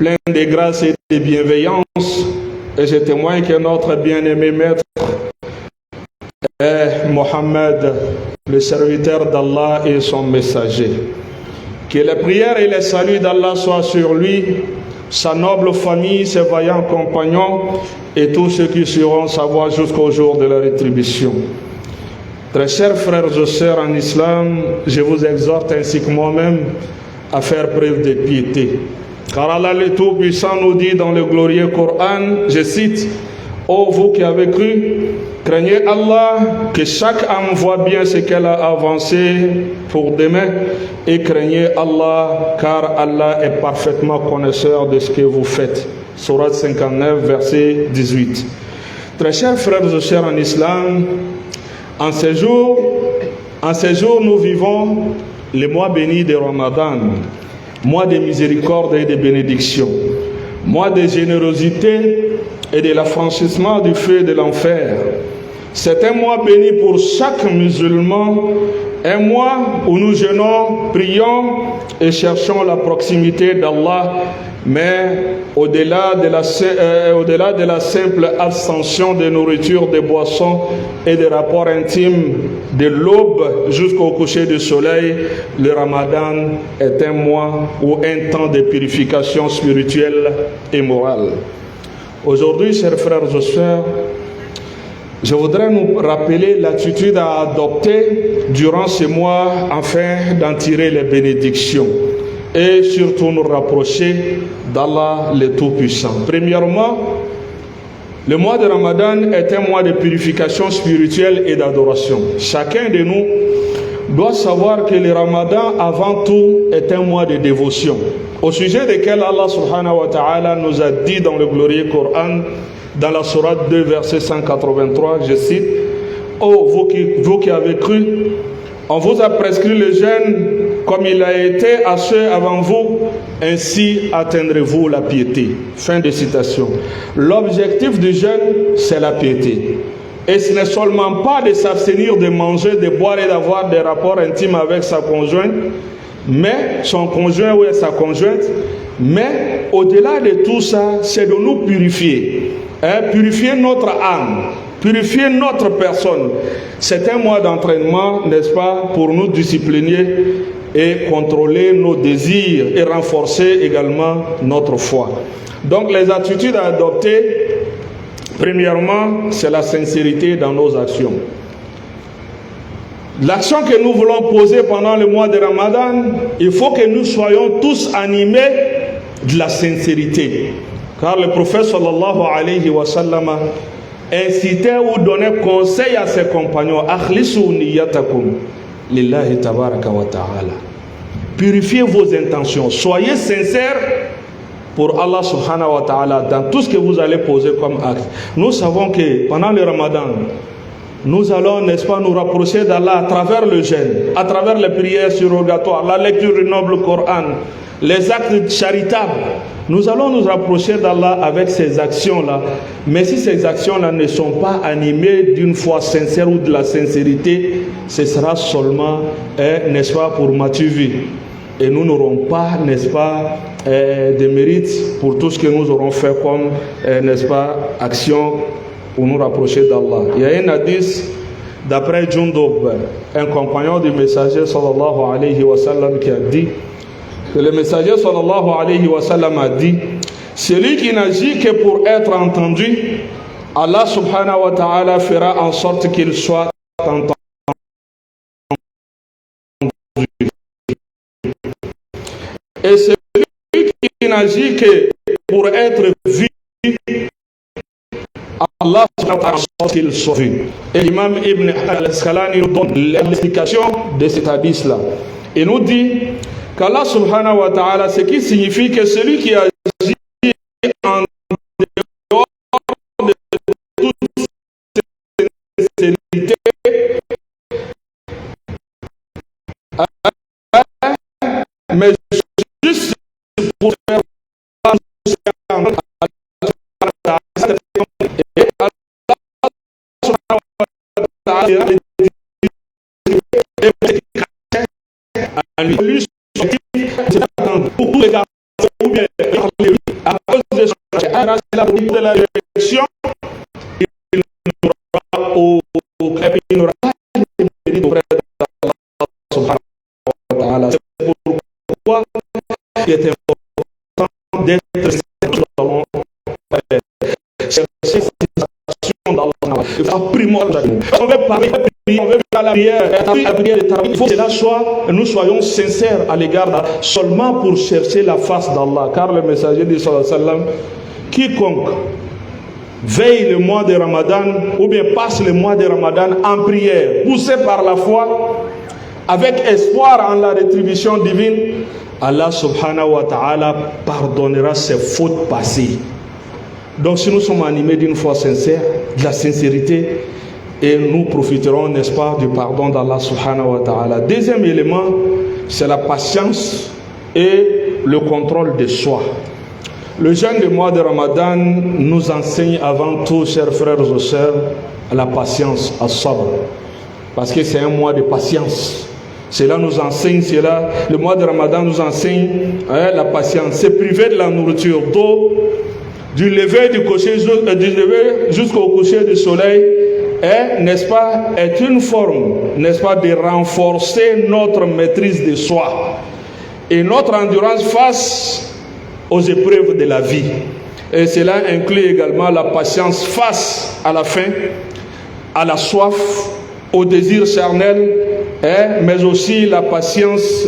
plein de grâce et de bienveillance, et je témoigne que notre bien-aimé maître est Mohammed, le serviteur d'Allah et son messager. Que les prières et les saluts d'Allah soient sur lui, sa noble famille, ses vaillants compagnons et tous ceux qui seront sa voie jusqu'au jour de la rétribution. Très chers frères et sœurs en islam, je vous exhorte ainsi que moi-même à faire preuve de piété. Car Allah le Tout-Puissant nous dit dans le glorieux Coran, je cite, « Ô vous qui avez cru, craignez Allah, que chaque âme voit bien ce qu'elle a avancé pour demain, et craignez Allah, car Allah est parfaitement connaisseur de ce que vous faites. » Sourate 59, verset 18. Très chers frères et sœurs en islam, en ces jours, nous vivons le mois béni de Ramadan, mois de miséricorde et de bénédiction, mois de générosité et de l'affranchissement du feu de l'enfer. C'est un mois béni pour chaque musulman, un mois où nous jeûnons, prions et cherchons la proximité d'Allah, mais au-delà de la simple abstention de nourriture, de boissons et de rapports intimes de l'aube jusqu'au coucher du soleil, le Ramadan est un mois ou un temps de purification spirituelle et morale. Aujourd'hui, chers frères et sœurs, je voudrais nous rappeler l'attitude à adopter durant ce mois afin d'en tirer les bénédictions et surtout nous rapprocher d'Allah le Tout-Puissant. Premièrement, le mois de Ramadan est un mois de purification spirituelle et d'adoration. Chacun de nous doit savoir que le Ramadan, avant tout, est un mois de dévotion, au sujet desquels Allah subhanahu wa ta'ala nous a dit dans le glorieux Coran, dans la sourate 2, verset 183, je cite, « Oh, vous qui avez cru, on vous a prescrit le jeûne comme il a été à ceux avant vous, ainsi atteindrez-vous la piété. » Fin de citation. L'objectif du jeûne, c'est la piété. Et ce n'est seulement pas de s'abstenir de manger, de boire et d'avoir des rapports intimes avec sa conjointe, mais son conjoint ou sa conjointe, mais au-delà de tout ça, c'est de nous purifier. Purifier notre âme, purifier notre personne. C'est un mois d'entraînement, n'est-ce pas, pour nous discipliner et contrôler nos désirs et renforcer également notre foi. Donc les attitudes à adopter, premièrement, c'est la sincérité dans nos actions. L'action que nous voulons poser pendant le mois de Ramadan, il faut que nous soyons tous animés de la sincérité. Car le prophète sallallahu alayhi wa sallam incitait ou donnait conseil à ses compagnons, akhlisu niyatakum lillahi tabaraka wa ta'ala. Purifiez vos intentions, soyez sincères pour Allah subhanahu wa ta'ala dans tout ce que vous allez poser comme acte. Nous savons que pendant le Ramadan, nous allons, n'est-ce pas, nous rapprocher d'Allah à travers le jeûne, à travers les prières surrogatoires, la lecture du noble Coran, les actes charitables. Nous allons nous rapprocher d'Allah avec ces actions-là. Mais si ces actions-là ne sont pas animées d'une foi sincère ou de la sincérité, ce sera seulement, n'est-ce pas, pour Mathieu. Et nous n'aurons pas, n'est-ce pas, de mérite pour tout ce que nous aurons fait comme, n'est-ce pas, action pour nous rapprocher d'Allah. Il y a un hadith d'après Jundub, un compagnon du messager sallallahu alayhi wa sallam, qui a dit que le messager sallallahu alayhi wa sallam a dit, celui qui n'agit que pour être entendu, Allah subhanahu wa ta'ala fera en sorte qu'il soit entendu. Et celui qui n'agit que pour être vu, Allah subhanahu wa ta'ala fera en sorte qu'il soit vu. Et l'imam Ibn al-Asqalani nous donne l'explication de cet hadith-là. Il nous dit qu'Allah subhanahu wa ta'ala, ce qui signifie que celui qui agit en dehors de toute sincérité, mais juste pour faire et Allah lui pour tous les garçons ou bien la politique de la direction, il n'aura pas de mérite auprès d'Allah subhanahu wa ta'ala. C'est pourquoi il est important d'être dans chercher satisfaction d'Allah. Il faut primordial. On veut parler, on veut faire la prière, il faut que nous soyons sincères à l'égard d'Allah, seulement pour chercher la face d'Allah. Car le messager dit sallallahu alayhi wa sallam, quiconque veille le mois de Ramadan ou bien passe le mois de Ramadan en prière, poussé par la foi, avec espoir en la rétribution divine, Allah subhanahu wa ta'ala pardonnera ses fautes passées. Donc si nous sommes animés d'une foi sincère, de la sincérité, et nous profiterons, n'est-ce pas, du pardon d'Allah subhanahu wa ta'ala. Deuxième élément, c'est la patience et le contrôle de soi. Le jeûne du mois de Ramadan nous enseigne avant tout, chers frères et sœurs, la patience, as-sabr. Parce que c'est un mois de patience. Cela nous enseigne, le mois de Ramadan nous enseigne la patience. Se priver de la nourriture, d'eau, du lever du coucher jusqu'au coucher du soleil, n'est-ce pas, est une forme, n'est-ce pas, de renforcer notre maîtrise de soi et notre endurance face aux épreuves de la vie. Et cela inclut également la patience face à la faim, à la soif, au désir charnel, mais aussi la patience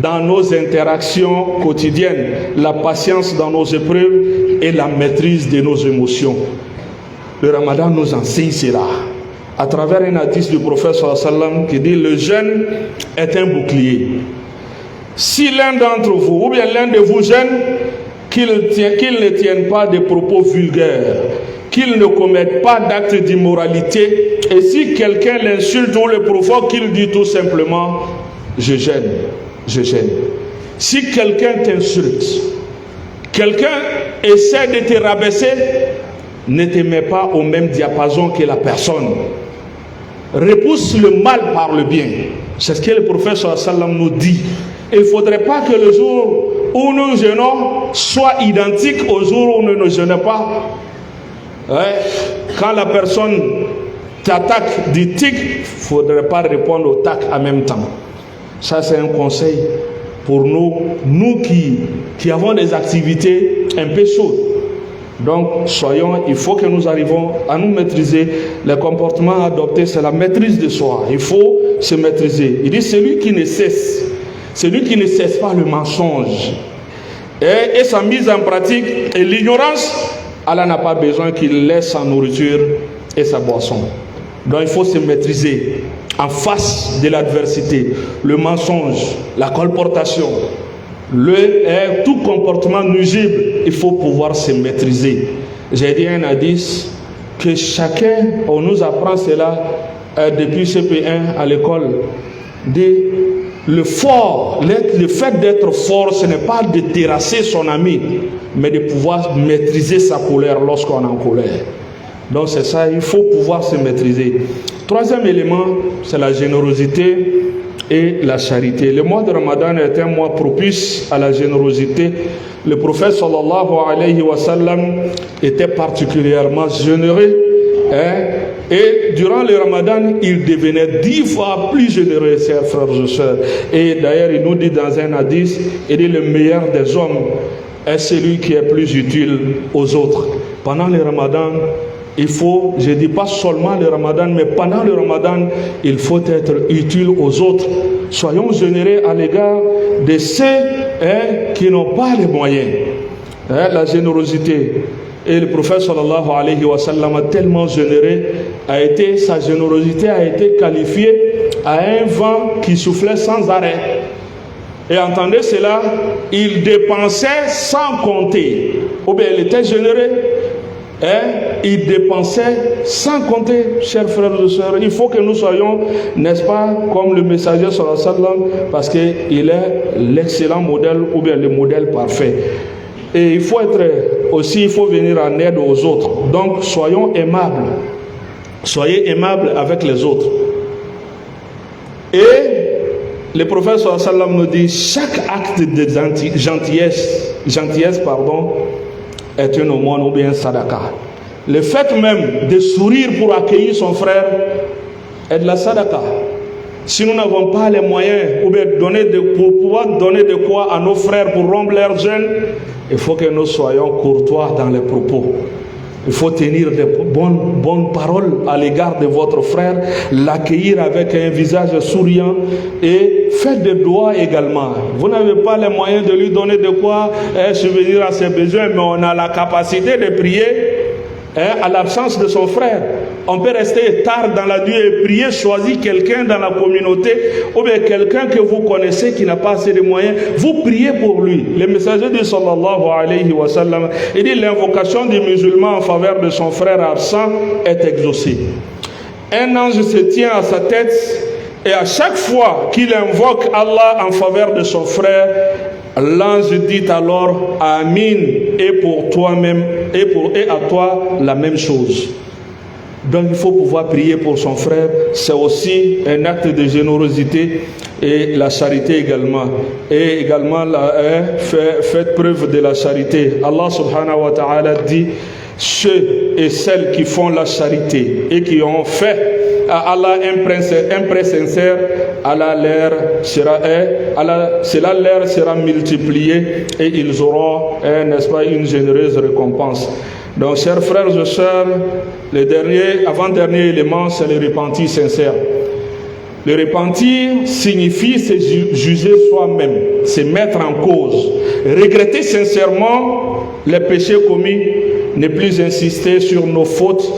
dans nos interactions quotidiennes, la patience dans nos épreuves et la maîtrise de nos émotions. Le Ramadan nous enseigne cela à travers un hadith du prophète sallallahu alayhi wa sallam qui dit: le jeûne est un bouclier. Si l'un d'entre vous, ou bien l'un de vous jeûne, qu'il ne tienne pas de propos vulgaires, qu'il ne commette pas d'actes d'immoralité, et si quelqu'un l'insulte ou le provoque, qu'il dit tout simplement: je jeûne, je jeûne. Si quelqu'un t'insulte, quelqu'un essaie de te rabaisser, ne te mets pas au même diapason que la personne. Repousse le mal par le bien. C'est ce que le prophète sallallahu alayhi wa sallam nous dit. Il ne faudrait pas que le jour où nous jeûnons soit identique au jour où nous ne jeûnons pas. Quand la personne t'attaque du tic, il ne faudrait pas répondre au tac en même temps. Ça, c'est un conseil pour nous qui avons des activités un peu chaudes. Donc, il faut que nous arrivions à nous maîtriser. Les comportements adoptés, c'est la maîtrise de soi. Il faut se maîtriser. Il dit: celui qui ne cesse pas le mensonge et sa mise en pratique et l'ignorance, Allah n'a pas besoin qu'il laisse sa nourriture et sa boisson. Donc il faut se maîtriser en face de l'adversité, le mensonge, la colportation, tout comportement nuisible. Il faut pouvoir se maîtriser. J'ai dit un hadith que chacun, on nous apprend cela depuis CP1 à l'école, le fait d'être fort, ce n'est pas de terrasser son ami, mais de pouvoir maîtriser sa colère lorsqu'on est en colère. Donc c'est ça, il faut pouvoir se maîtriser. Troisième élément, c'est la générosité et la charité. Le mois de Ramadan est un mois propice à la générosité. Le prophète sallallahu alayhi wa sallam était particulièrement généreux. Et durant le Ramadan, il devenait 10 fois plus généreux, chers frères et sœurs. Et d'ailleurs, il nous dit dans un hadith, il dit: le meilleur des hommes est celui qui est plus utile aux autres. Pendant le Ramadan, il faut, je ne dis pas seulement le Ramadan, mais pendant le Ramadan, il faut être utile aux autres. Soyons généreux à l'égard de ceux qui n'ont pas les moyens. La générosité. Et le prophète sallallahu alayhi wa sallam a tellement généreux, sa générosité a été qualifiée à un vent qui soufflait sans arrêt. Et entendez cela, il dépensait sans compter. Ou bien il était généreux, il dépensait sans compter, chers frères et sœurs. Il faut que nous soyons, n'est-ce pas, comme le messager sallallahu alayhi wa sallam, parce qu'il est l'excellent modèle, ou bien le modèle parfait. Et il faut venir en aide aux autres. Donc, soyons aimables. Soyez aimables avec les autres. Et le prophète sallallahu alayhi wa sallam nous dit: chaque acte de gentillesse est une aumône ou bien un sadaka. Le fait même de sourire pour accueillir son frère est de la sadaka. Si nous n'avons pas les moyens ou bien pour pouvoir donner de quoi à nos frères pour rompre leur jeûne, il faut que nous soyons courtois dans les propos. Il faut tenir de bonnes paroles à l'égard de votre frère, l'accueillir avec un visage souriant et faites des doigts également. Vous n'avez pas les moyens de lui donner de quoi subvenir à ses besoins, mais on a la capacité de prier à l'absence de son frère. On peut rester tard dans la nuit et prier, choisir quelqu'un dans la communauté ou bien quelqu'un que vous connaissez qui n'a pas assez de moyens. Vous priez pour lui. Le messager dit sallallahu alayhi wa sallam, il dit l'invocation du musulman en faveur de son frère absent est exaucée. Un ange se tient à sa tête et à chaque fois qu'il invoque Allah en faveur de son frère, l'ange dit alors Amin, et pour toi-même et à toi la même chose. Donc il faut pouvoir prier pour son frère, c'est aussi un acte de générosité et la charité également. Et également faites preuve de la charité. Allah subhanahu wa ta'ala dit ceux et celles qui font la charité et qui ont fait à Allah un prêt sincère, Allah cela leur sera multiplié et ils auront, n'est-ce pas, une généreuse récompense. Donc, chers frères et sœurs, avant-dernier élément, c'est le repentir sincère. Le repentir signifie se juger soi-même, se mettre en cause, regretter sincèrement les péchés commis, ne plus insister sur nos fautes,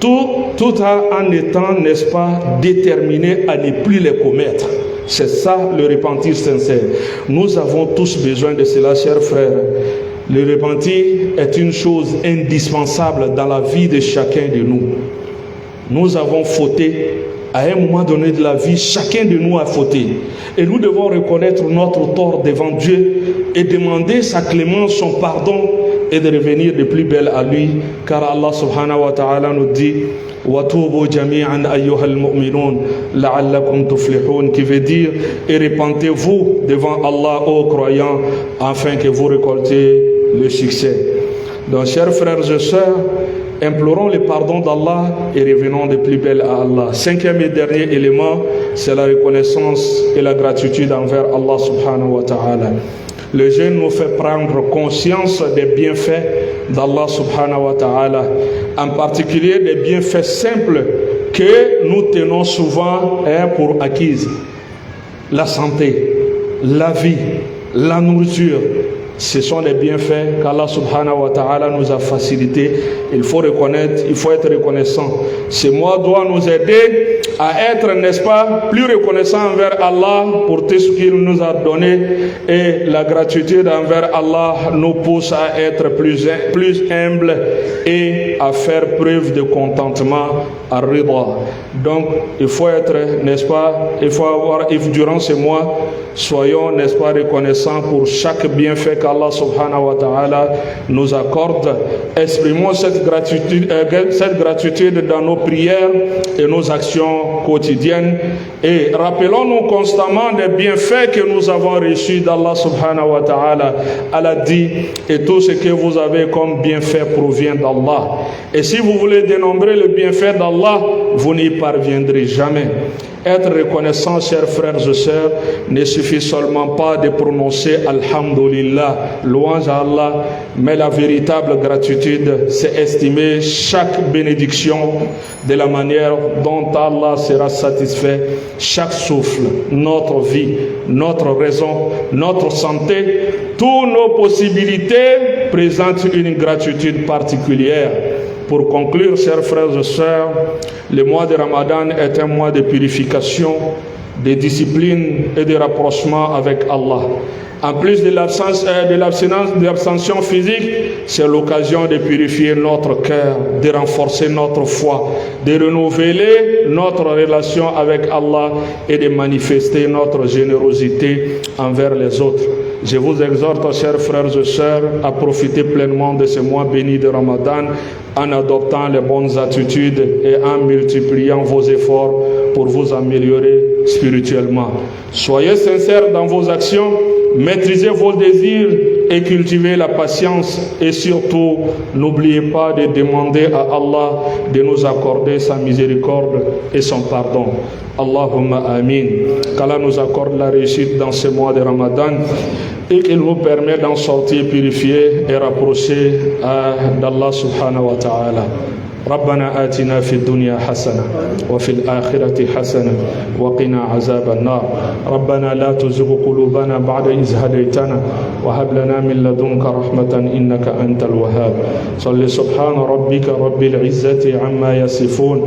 tout en étant, n'est-ce pas, déterminé à ne plus les commettre. C'est ça le repentir sincère. Nous avons tous besoin de cela, chers frères. Le repentir est une chose indispensable dans la vie de chacun de nous. Nous avons fauté. À un moment donné de la vie, chacun de nous a fauté. Et nous devons reconnaître notre tort devant Dieu et demander sa clémence, son pardon et de revenir de plus belle à lui. Car Allah subhanahu wa ta'ala nous dit وَتُوبُوا جَمِيعًا أَيُّهَا الْمُؤْمِنُونَ لَعَلَّكُمْ تُفْلِحُونَ, qui veut dire et repentez-vous devant Allah, ô croyants, afin que vous récoltiez le succès. Donc, chers frères et sœurs, implorons le pardon d'Allah et revenons de plus belle à Allah. Cinquième et dernier élément, c'est la reconnaissance et la gratitude envers Allah subhanahu wa ta'ala. Le jeûne nous fait prendre conscience des bienfaits d'Allah subhanahu wa ta'ala, en particulier des bienfaits simples que nous tenons souvent pour acquises. La santé, la vie, la nourriture, ce sont les bienfaits qu'Allah subhanahu wa ta'ala nous a facilités. Il faut reconnaître, il faut être reconnaissant. Ce mois doit nous aider à être, n'est-ce pas, plus reconnaissant envers Allah pour tout ce qu'il nous a donné. Et la gratitude envers Allah nous pousse à être plus humble et à faire preuve de contentement, à rida. Donc, il faut être, n'est-ce pas, durant ce mois, soyons, n'est-ce pas, reconnaissants pour chaque bienfait qu'Allah subhanahu wa ta'ala nous accorde. Exprimons cette gratitude dans nos prières et nos actions quotidiennes et rappelons-nous constamment des bienfaits que nous avons reçus d'Allah subhanahu wa ta'ala. Allah dit, et tout ce que vous avez comme bienfait provient d'Allah. Et si vous voulez dénombrer le bienfait d'Allah, vous n'y parviendrez jamais. Être reconnaissant, chers frères et sœurs, ne suffit seulement pas de prononcer Alhamdulillah, louange à Allah, mais la véritable gratitude, c'est estimer chaque bénédiction de la manière dont Allah sera satisfait, chaque souffle, notre vie, notre raison, notre santé, toutes nos possibilités présentent une gratitude particulière. Pour conclure, chers frères et sœurs, le mois de Ramadan est un mois de purification, de discipline et de rapprochement avec Allah. En plus de l'abstention physique, c'est l'occasion de purifier notre cœur, de renforcer notre foi, de renouveler notre relation avec Allah et de manifester notre générosité envers les autres. Je vous exhorte, chers frères et sœurs, à profiter pleinement de ce mois béni de Ramadan en adoptant les bonnes attitudes et en multipliant vos efforts pour vous améliorer spirituellement. Soyez sincères dans vos actions, maîtrisez vos désirs et cultiver la patience. Et surtout, n'oubliez pas de demander à Allah de nous accorder sa miséricorde et son pardon. Allahumma amin. Qu'Allah nous accorde la réussite dans ce mois de Ramadan et qu'il nous permet d'en sortir purifié et rapproché d'Allah subhanahu wa ta'ala. ربنا آتنا في الدنيا حسنة وفي الآخرة حسنة وقنا عذاب النار ربنا لا تزغ قلوبنا بعد إذ هديتنا وهب لنا من لدنك رحمة إنك أنت الوهاب صل سبحان ربك رب العزة عما يصفون